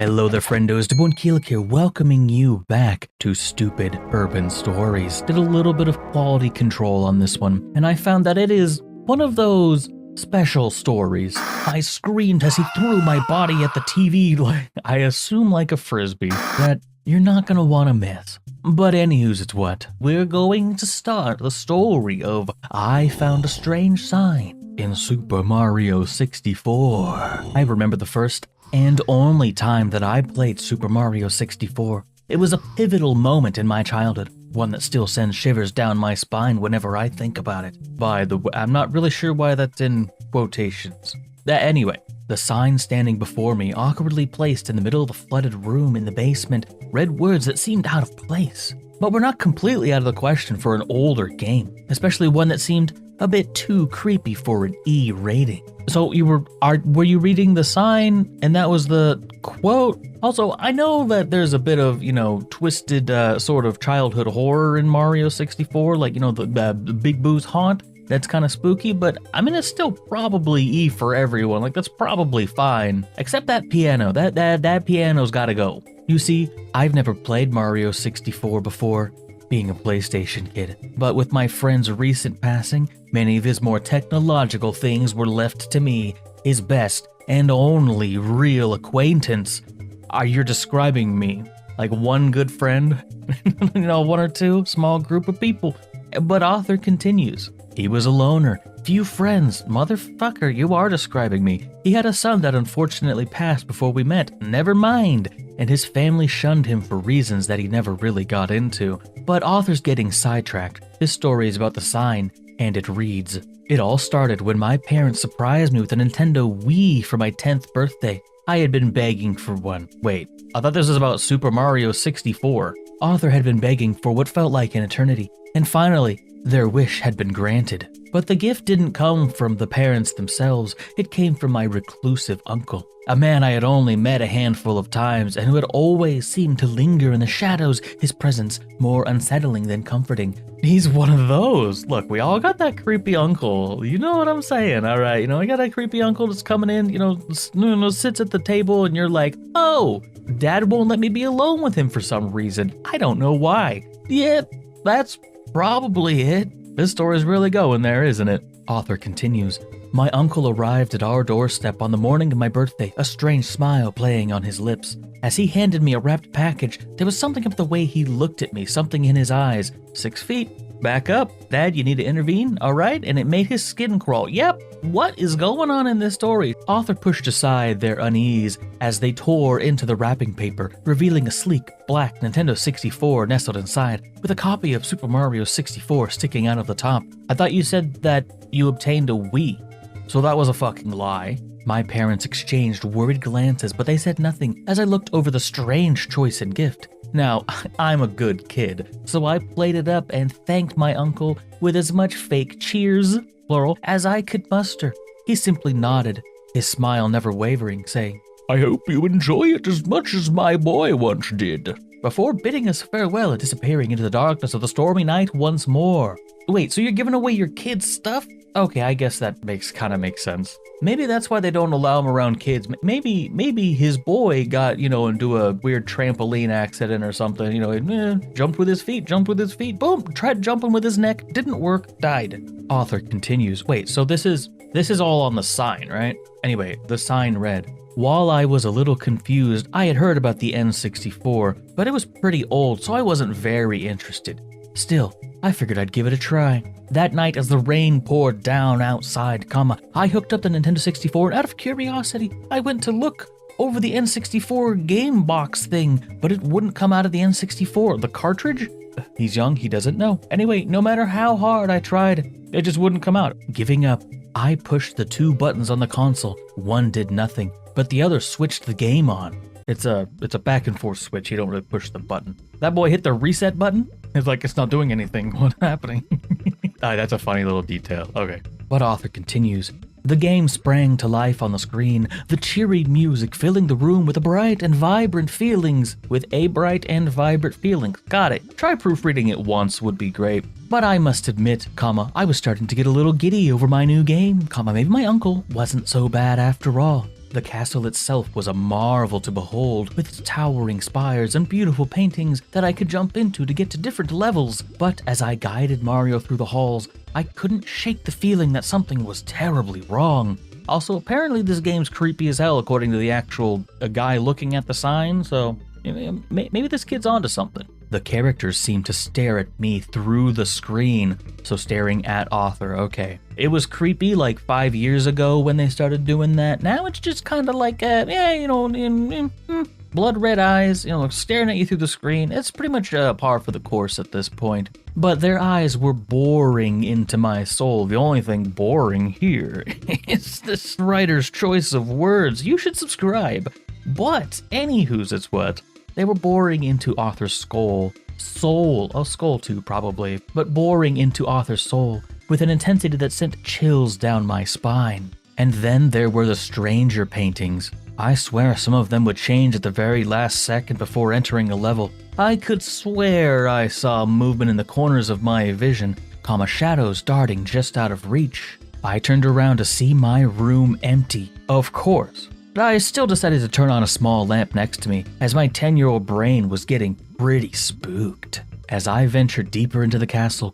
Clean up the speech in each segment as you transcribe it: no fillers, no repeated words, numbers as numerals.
Hello there, friendos. Newbornkilik here, welcoming you back to Stupid Urban Stories. Did a little bit of quality control on this one, and I found that it is one of those special stories. I screamed as he threw my body at the TV, I assume like a frisbee, that you're not gonna want to miss. But anywho's it's what, we're going to start the story of I Found a Strange Sign in Super Mario 64. I remember the first and only time that I played Super Mario 64. It was a pivotal moment in my childhood, one that still sends shivers down my spine whenever I think about it. By the way, I'm not really sure why that's in quotations. Anyway, the sign standing before me, awkwardly placed in the middle of the flooded room in the basement, read words that seemed out of place. But were not completely out of the question for an older game, especially one that seemed a bit too creepy for an E rating. So were you reading the sign and that was the quote? Also, I know that there's a bit of, twisted sort of childhood horror in Mario 64, like, the Big Boo's haunt. That's kind of spooky, but I mean, it's still probably E for everyone. Like, that's probably fine. Except that piano. That piano's gotta go. You see, I've never played Mario 64 before, being a PlayStation kid. But with my friend's recent passing, many of his more technological things were left to me, his best and only real acquaintance. Are you describing me? Like one good friend? One or two? Small group of people. But author continues. He was a loner, few friends. Motherfucker, you are describing me. He had a son that unfortunately passed before we met. Never mind. And his family shunned him for reasons that he never really got into. But author's getting sidetracked. This story is about the sign, and it reads, "It all started when my parents surprised me with a Nintendo Wii for my 10th birthday. I had been begging for one." Wait, I thought this was about Super Mario 64. Author had been begging for what felt like an eternity, and finally, their wish had been granted. But the gift didn't come from the parents themselves, it came from my reclusive uncle, a man I had only met a handful of times and who had always seemed to linger in the shadows, his presence more unsettling than comforting. He's one of those. Look, we all got that creepy uncle, you know what I'm saying, alright? I got that creepy uncle that's coming in, sits at the table and you're like, oh, dad won't let me be alone with him for some reason. I don't know why. Yeah, that's probably it. This story's really going there, isn't it? Author continues. My uncle arrived at our doorstep on the morning of my birthday, a strange smile playing on his lips. As he handed me a wrapped package, there was something about the way he looked at me, something in his eyes. 6 feet. Back up. Dad, you need to intervene, alright? And it made his skin crawl. Yep. What is going on in this story? Author pushed aside their unease as they tore into the wrapping paper, revealing a sleek, black Nintendo 64 nestled inside, with a copy of Super Mario 64 sticking out of the top. I thought you said that you obtained a Wii. So that was a fucking lie. My parents exchanged worried glances, but they said nothing as I looked over the strange choice and gift. Now, I'm a good kid, so I played it up and thanked my uncle with as much fake cheers, plural, as I could muster. He simply nodded, his smile never wavering, saying, "I hope you enjoy it as much as my boy once did," before bidding us farewell and disappearing into the darkness of the stormy night once more. Wait, so you're giving away your kid's stuff? Okay, I guess that kind of makes sense. Maybe that's why they don't allow him around kids. Maybe his boy got, into a weird trampoline accident or something, jumped with his feet, boom, tried jumping with his neck, didn't work, died. Author continues. Wait, so this is all on the sign, right? Anyway, the sign read, "While I was a little confused, I had heard about the N64, but it was pretty old, so I wasn't very interested. Still, I figured I'd give it a try. That night, as the rain poured down outside, I hooked up the Nintendo 64, and out of curiosity, I went to look over the N64 game box thing, but it wouldn't come out of the N64. The cartridge? He's young, he doesn't know. Anyway, no matter how hard I tried, it just wouldn't come out. Giving up, I pushed the 2 buttons on the console. One did nothing, but the other switched the game on. It's a back and forth switch. You don't really push the button. That boy hit the reset button. It's like it's not doing anything. What's happening? That's a funny little detail. Okay. But author continues. The game sprang to life on the screen, the cheery music filling the room with a bright and vibrant feelings. Got it. Try proofreading it once would be great. But I must admit, I was starting to get a little giddy over my new game, maybe my uncle wasn't so bad after all. The castle itself was a marvel to behold, with its towering spires and beautiful paintings that I could jump into to get to different levels. But as I guided Mario through the halls, I couldn't shake the feeling that something was terribly wrong. Also, apparently this game's creepy as hell according to the actual guy looking at the sign, so maybe this kid's onto something. The characters seemed to stare at me through the screen, so staring at Arthur, okay. It was creepy like 5 years ago when they started doing that. Now it's just kind of like, blood red eyes, staring at you through the screen. It's pretty much par for the course at this point. But their eyes were boring into my soul. The only thing boring here is this writer's choice of words. You should subscribe. But, anywho's it's what. They were boring into Arthur's skull. Skull too, probably. But boring into Arthur's soul with an intensity that sent chills down my spine. And then there were the stranger paintings. I swear some of them would change at the very last second before entering a level. I could swear I saw movement in the corners of my vision, shadows darting just out of reach. I turned around to see my room empty, of course. But I still decided to turn on a small lamp next to me, as my 10-year-old brain was getting pretty spooked. As I ventured deeper into the castle,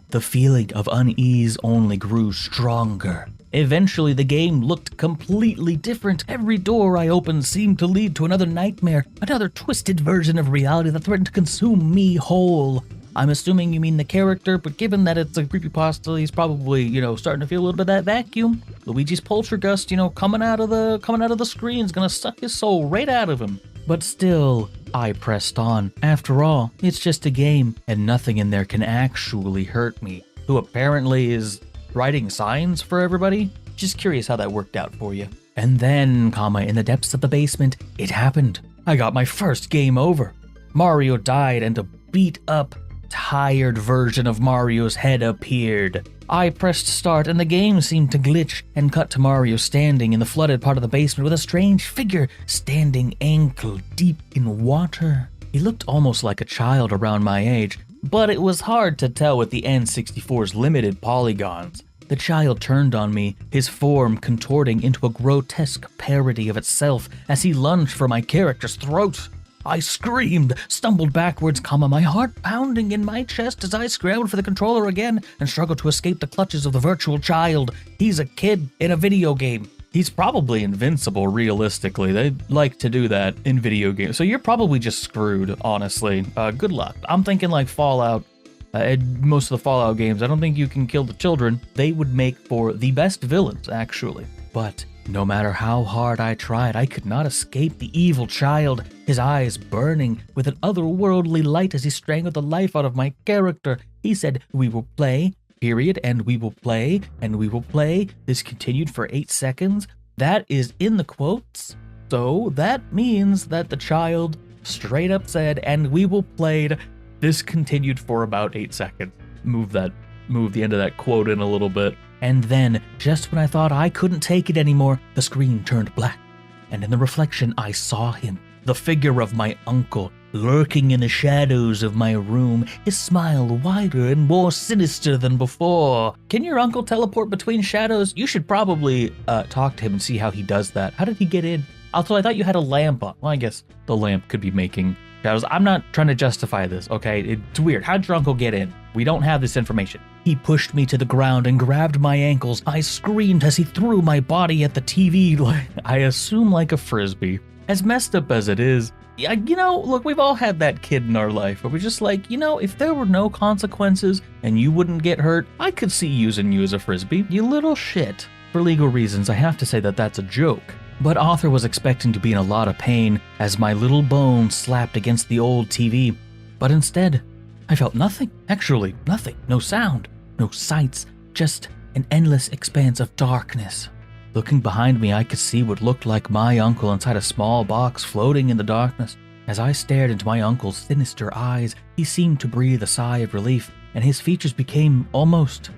the feeling of unease only grew stronger. Eventually, the game looked completely different. Every door I opened seemed to lead to another nightmare, another twisted version of reality that threatened to consume me whole. I'm assuming you mean the character, but given that it's a creepypasta, he's probably, starting to feel a little bit of that vacuum. Luigi's poltergust, coming out of the screen is gonna suck his soul right out of him. But still, I pressed on. After all, it's just a game, and nothing in there can actually hurt me. Who apparently is writing signs for everybody? Just curious how that worked out for you. And then, in the depths of the basement, it happened. I got my first game over. Mario died and a beat up, tired version of Mario's head appeared. I pressed start and the game seemed to glitch and cut to Mario standing in the flooded part of the basement with a strange figure standing ankle deep in water. He looked almost like a child around my age, but it was hard to tell with the N64's limited polygons. The child turned on me, his form contorting into a grotesque parody of itself as he lunged for my character's throat. I screamed, stumbled backwards, my heart pounding in my chest as I scrambled for the controller again and struggled to escape the clutches of the virtual child. He's a kid in a video game. He's probably invincible, realistically. They like to do that in video games. So you're probably just screwed, honestly. Good luck. I'm thinking like Fallout. Most of the Fallout games, I don't think you can kill the children. They would make for the best villains, actually. But no matter how hard I tried, I could not escape the evil child, his eyes burning with an otherworldly light as he strangled the life out of my character. He said, "We will play, period, and we will play, and we will play." This continued for 8 seconds. That is in the quotes. So that means that the child straight up said, "And we will played." This continued for about 8 seconds. Move the end of that quote in a little bit. And then, just when I thought I couldn't take it anymore, the screen turned black. And in the reflection, I saw him, the figure of my uncle, lurking in the shadows of my room, his smile wider and more sinister than before. Can your uncle teleport between shadows? You should probably talk to him and see how he does that. How did he get in? Also, I thought you had a lamp on. Well, I guess the lamp could be making shadows. I'm not trying to justify this, okay? It's weird. How'd your uncle get in? We don't have this information. He pushed me to the ground and grabbed my ankles. I screamed as he threw my body at the TV, I assume like a frisbee. As messed up as it is, look, we've all had that kid in our life where we're just like, if there were no consequences and you wouldn't get hurt, I could see using you as a frisbee. You little shit. For legal reasons, I have to say that that's a joke. But Arthur was expecting to be in a lot of pain as my little bone slapped against the old TV. But instead, I felt nothing. Actually, nothing. No sound. No sights. Just an endless expanse of darkness. Looking behind me, I could see what looked like my uncle inside a small box floating in the darkness. As I stared into my uncle's sinister eyes, he seemed to breathe a sigh of relief, and his features became almost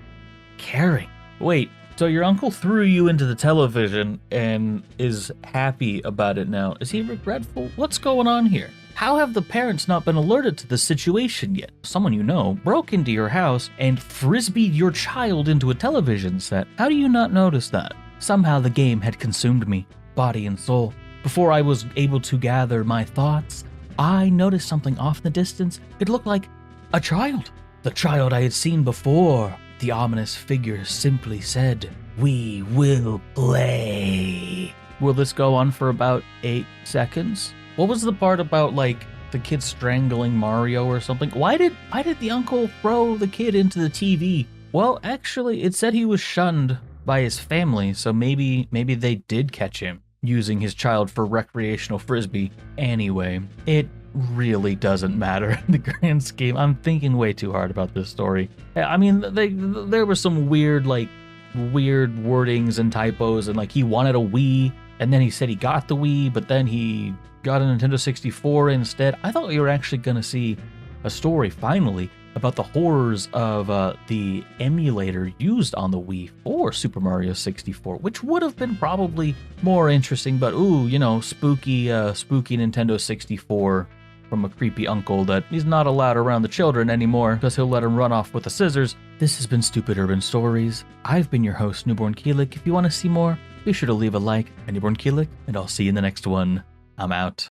caring. Wait, so your uncle threw you into the television and is happy about it now. Is he regretful? What's going on here? How have the parents not been alerted to this situation yet? Someone you know broke into your house and frisbeed your child into a television set. How do you not notice that? Somehow the game had consumed me, body and soul. Before I was able to gather my thoughts, I noticed something off in the distance. It looked like a child. The child I had seen before. The ominous figure simply said, "We will play." Will this go on for about 8 seconds? What was the part about, like, the kid strangling Mario or something? Why did the uncle throw the kid into the TV? Well, actually, it said he was shunned by his family, so maybe they did catch him using his child for recreational frisbee. Anyway, it really doesn't matter in the grand scheme. I'm thinking way too hard about this story. I mean, there were some weird wordings and typos, and like he wanted a Wii, and then he said he got the Wii, but then he got a Nintendo 64 instead. I thought we were actually going to see a story finally about the horrors of the emulator used on the Wii for Super Mario 64, which would have been probably more interesting, but ooh, you know, spooky Nintendo 64 from a creepy uncle that he's not allowed around the children anymore because he'll let him run off with the scissors. This has been Stupid Urban Stories. I've been your host, Newbornkilik. If you want to see more, be sure to leave a like, and Newbornkilik, and I'll see you in the next one. I'm out.